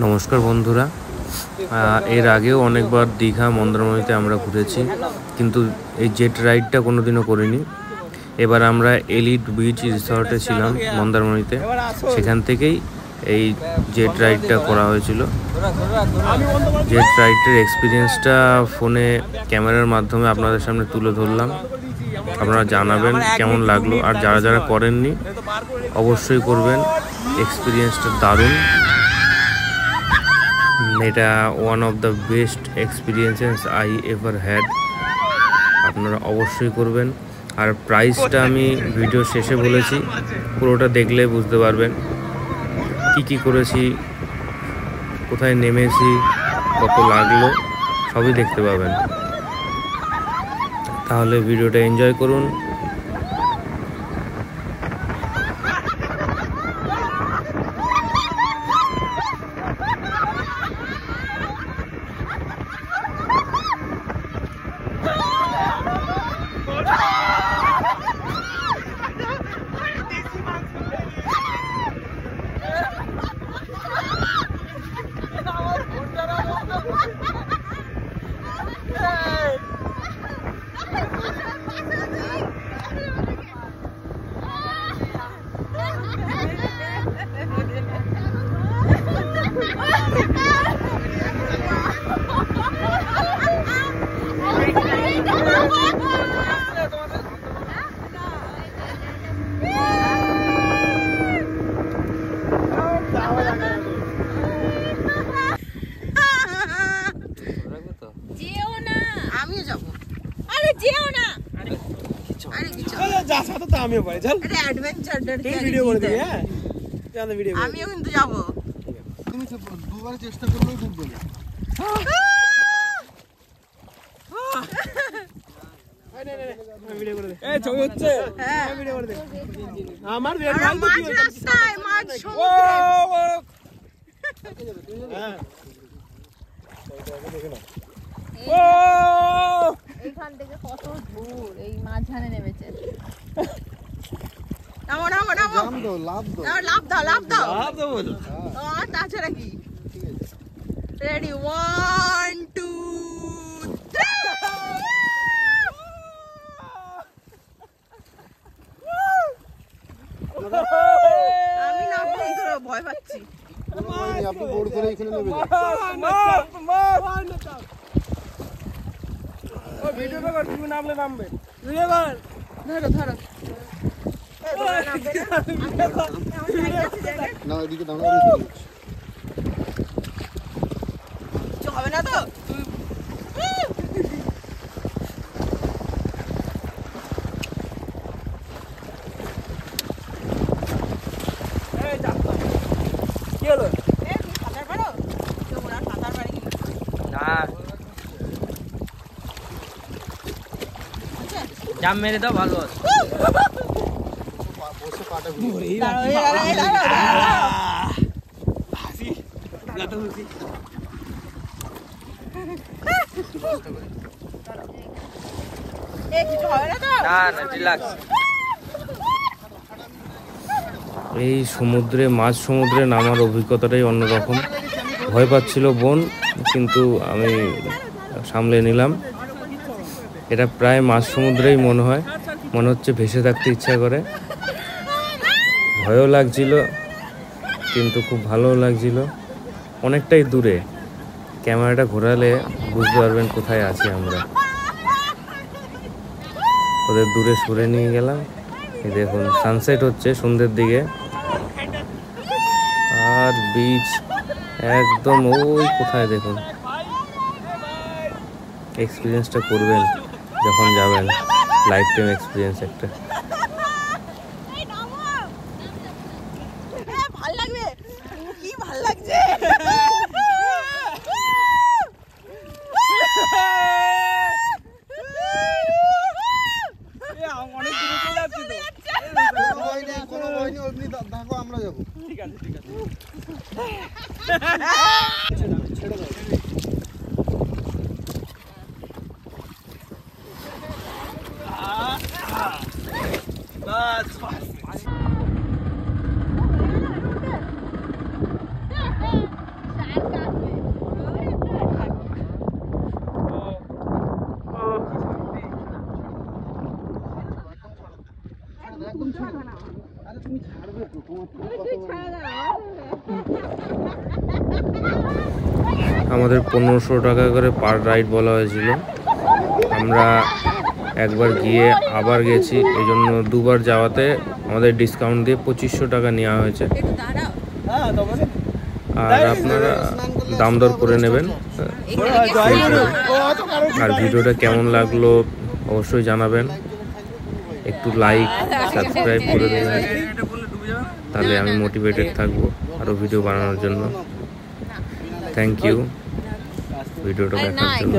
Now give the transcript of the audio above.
নমস্কার বন্ধুরা, এর আগেও অনেকবার দীঘা মন্দারমণিতে আমরা ঘুরেছি, কিন্তু এই জেট রাইডটা কোনোদিনও করিনি। এবার আমরা এলিট বিচ রিসর্টে ছিলাম মন্দারমণিতে, সেখান থেকেই এই জেট রাইডটা করা হয়েছিল। জেট রাইডের এক্সপিরিয়েন্সটা ফোনে ক্যামেরার মাধ্যমে আপনাদের সামনে তুলে ধরলাম। আপনারা জানাবেন কেমন লাগলো, আর যারা যারা করেননি অবশ্যই করবেন। এক্সপিরিয়েন্সটা দারুণ। এটা one of the best experiences I ever had. আপনারা অবশ্যই করবেন। আর প্রাইসটা আমি ভিডিও শেষে বলেছি, পুরোটা দেখলে বুঝতে পারবেন কি কি করেছি, কোথায় নেমেছি, কত লাগলো, সবই দেখতে পাবেন। তাহলে ভিডিওটা এনজয় করুন। আমিও পারি, চল আরে অ্যাডভেঞ্চার ভিডিও করে দিই। হ্যাঁ চল ভিডিও করি, আমিও কিন্তু যাব। তুমি দুবার চেষ্টা করলেও ডুববে না। ভিডিও করে দে। এই ছবি হচ্ছে, হ্যাঁ ভিডিও করে দে। আমার ভিডিও ভালো তো কি রাস্তায় মাছ সমুদ্রে। হ্যাঁ দেখে নাও। ও এইখান থেকে কত দূর, এই মাঝখানে নেমেছে। নামো নামো নামো, লাভ দাও লাভ দাও লাভ দাও লাভ দাও বলো। আর তাছাড়া কি? ঠিক আছে, রেডি 1 2 3। আমি না বন্ধুরা ভয় পাচ্ছি। আপনি বোর্ড করে এখানে নেমে যান। ও ভিডিওটা কর, তুমি নামলে নামবে। ভিডিও কর, ধরো ধরো। না এদিকে দাও, কিছু হবে না তো? কি হলো? সাঁতার পারো? তোমরা সাঁতার পারি কি না? জাম মেরে দাও, ভালো আছে। এই সমুদ্রে নামার অভিজ্ঞতাটাই অন্যরকম। ভয় পাচ্ছিল বোন, কিন্তু আমি সামলে নিলাম। এটা প্রায় মাঝ সমুদ্রেই মনে হচ্ছে ভেসে থাকতে ইচ্ছা করে। ভয়ও লাগছিল, কিন্তু খুব ভালোও লাগছিল। অনেকটাই দূরে, ক্যামেরাটা ঘোরালে বুঝতে পারবেন কোথায় আছি আমরা। ওদের দূরে সরে নিয়ে গেলাম। এই দেখুন সানসেট হচ্ছে সন্ধ্যের দিকে, আর বিচ একদম ওই কোথায় দেখুন। এক্সপিরিয়েন্সটা করবেন যখন যাবেন, লাইফ টাইম এক্সপিরিয়েন্স একটা। ভাল লাগবে, কি ভাল লাগছে। অনেক দূরে চলে যাচ্ছি তো, কোনো ভয় নেই, অমনি দেখো আমরা যাবো। ঠিক আছে ঠিক আছে, ছেড়ে দাও। আমাদের 1500 টাকা করে পার রাইড বলা হয়েছিল। আমরা একবার গিয়ে আবার গেছি, এই জন্য দুবার যাওয়াতে আমাদের ডিসকাউন্ট দিয়ে 2500 টাকা নেওয়া হয়েছে। আর আপনারা দাম দর করে নেবেন। আর ভিডিওটা কেমন লাগলো অবশ্যই জানাবেন, একটু লাইক সাবস্ক্রাইব করে দেবেন, তাহলে আমি মোটিভেটেড থাকবো আরও ভিডিও বানানোর জন্য। থ্যাংক ইউ ভিডিওটা দেখার জন্য।